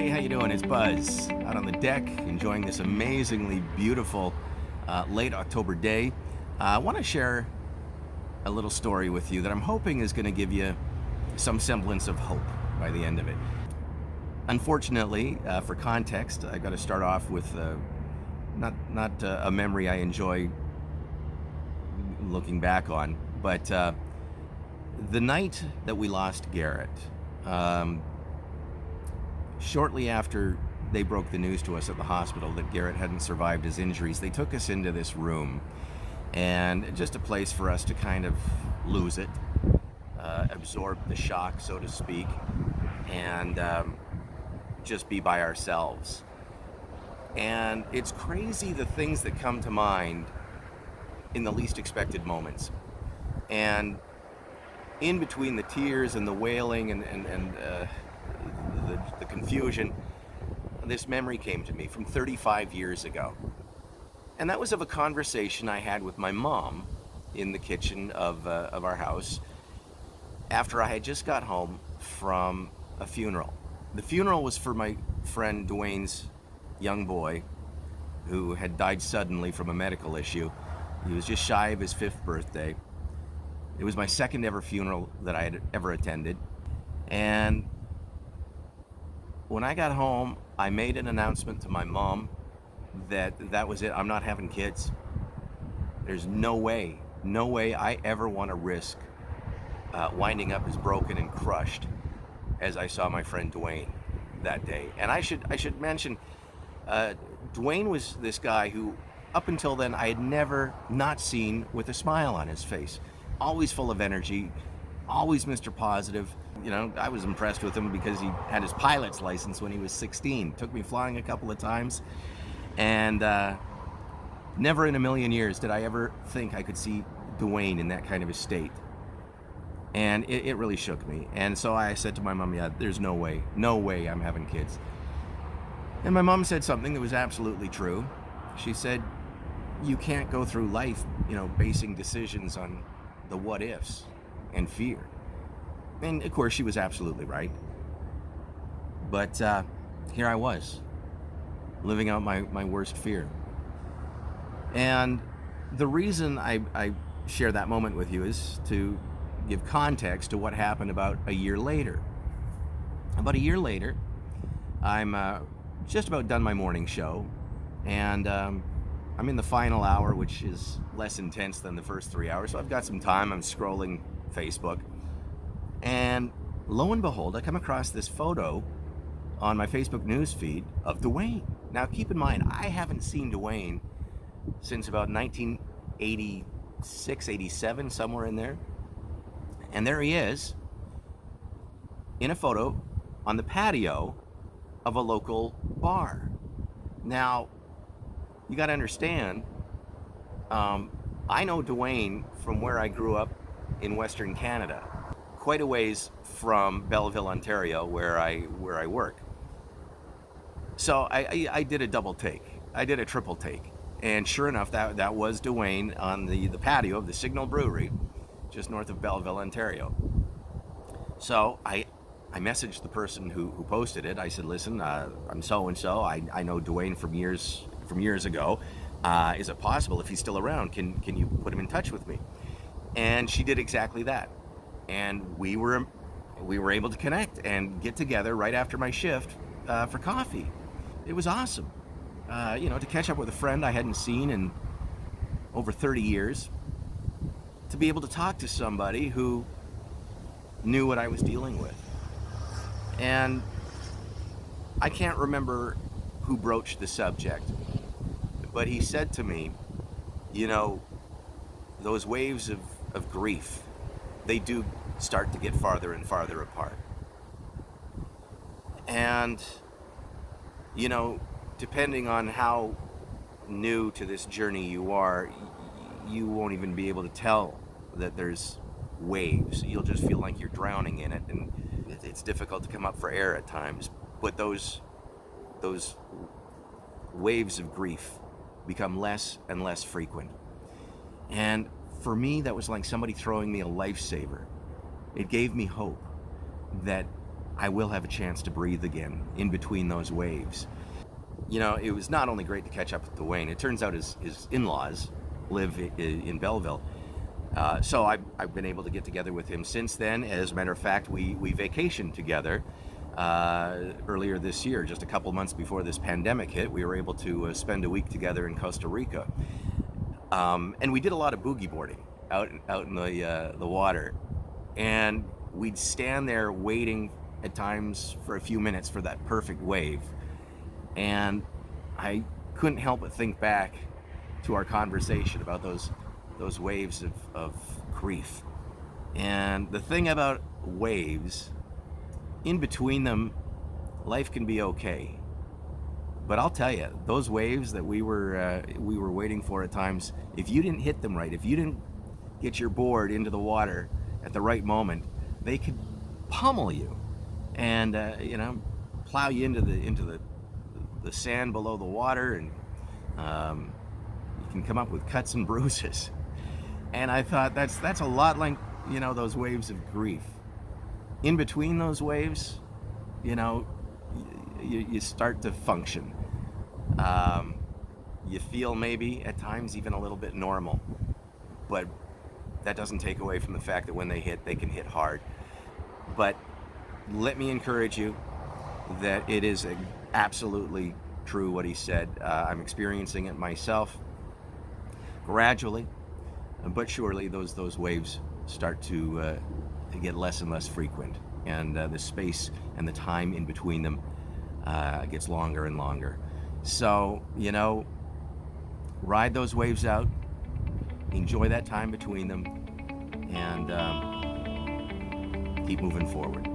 Hey, how you doing? It's Buzz out on the deck, enjoying this amazingly beautiful late October day. I want to share a little story with you that I'm hoping is going to give you some semblance of hope by the end of it. Unfortunately, for context, I got to start off with not a memory I enjoy looking back on, but the night that we lost Garrett. Shortly after they broke the news to us at the hospital that Garrett hadn't survived his injuries, they took us into this room, and just a place for us to kind of lose it, absorb the shock, so to speak, and just be by ourselves. And it's crazy the things that come to mind in the least expected moments. And in between the tears and the wailing and the confusion, this memory came to me from 35 years ago. And that was of a conversation I had with my mom in the kitchen of our house after I had just got home from a funeral. The funeral was for my friend Dwayne's young boy who had died suddenly from a medical issue. He was just shy of his 5th birthday. It was my second ever funeral that I had ever attended. And when I got home, I made an announcement to my mom that was it. I'm not having kids. There's no way I ever want to risk winding up as broken and crushed as I saw my friend Dwayne that day. And I should mention, Dwayne was this guy who, up until then, I had never not seen with a smile on his face. Always full of energy, always Mr. Positive. You know, I was impressed with him because he had his pilot's license when he was 16. Took me flying a couple of times, and never in a million years did I ever think I could see Dwayne in that kind of a state. And it really shook me. And so I said to my mom, yeah, there's no way I'm having kids. And my mom said something that was absolutely true. She said, you can't go through life, basing decisions on the what ifs and fear. And of course she was absolutely right. But here I was, living out my worst fear. And the reason I share that moment with you is to give context to what happened about a year later. About a year later, I'm just about done my morning show, and I'm in the final hour, which is less intense than the first 3 hours, so I've got some time. I'm scrolling Facebook, and lo and behold, I come across this photo on my Facebook news feed of Dwayne. Now, keep in mind, I haven't seen Dwayne since about 1986, 87, somewhere in there. And there he is, in a photo on the patio of a local bar. Now, you got to understand, I know Dwayne from where I grew up in Western Canada, quite a ways from Belleville, Ontario, where I work. So I did a double take. I did a triple take. And sure enough, that was Dwayne on the patio of the Signal Brewery, just north of Belleville, Ontario. So I messaged the person who posted it. I said, listen, I'm so-and-so. I know Dwayne from years ago. Is it possible, if he's still around, can you put him in touch with me? And she did exactly that. And we were able to connect and get together right after my shift for coffee. It was awesome. To catch up with a friend I hadn't seen in over 30 years. To be able to talk to somebody who knew what I was dealing with. And I can't remember who broached the subject, but he said to me, those waves of grief, they do start to get farther and farther apart. And, depending on how new to this journey you are, you won't even be able to tell that there's waves. You'll just feel like you're drowning in it, and it's difficult to come up for air at times. But those waves of grief become less and less frequent. And for me, that was like somebody throwing me a lifesaver. It gave me hope that I will have a chance to breathe again in between those waves. You know, it was not only great to catch up with Dwayne, it turns out his in-laws live in Belleville. So I've been able to get together with him since then. As a matter of fact, we vacationed together earlier this year, just a couple months before this pandemic hit. We were able to spend a week together in Costa Rica, and we did a lot of boogie boarding out in the water, and we'd stand there waiting at times for a few minutes for that perfect wave, and I couldn't help but think back to our conversation about those waves of grief. And the thing about waves, in between them, life can be okay. But I'll tell you, those waves that we were waiting for at times, if you didn't hit them right, if you didn't get your board into the water at the right moment, they could pummel you, and plow you into the sand below the water, and you can come up with cuts and bruises. And I thought that's a lot like those waves of grief. In between those waves, you start to function. You feel maybe at times even a little bit normal, but that doesn't take away from the fact that when they hit, they can hit hard. But let me encourage you that it is absolutely true what he said. I'm experiencing it myself gradually, but surely those waves start to get less and less frequent, and the space and the time in between them gets longer and longer. So ride those waves out, enjoy that time between them, and keep moving forward.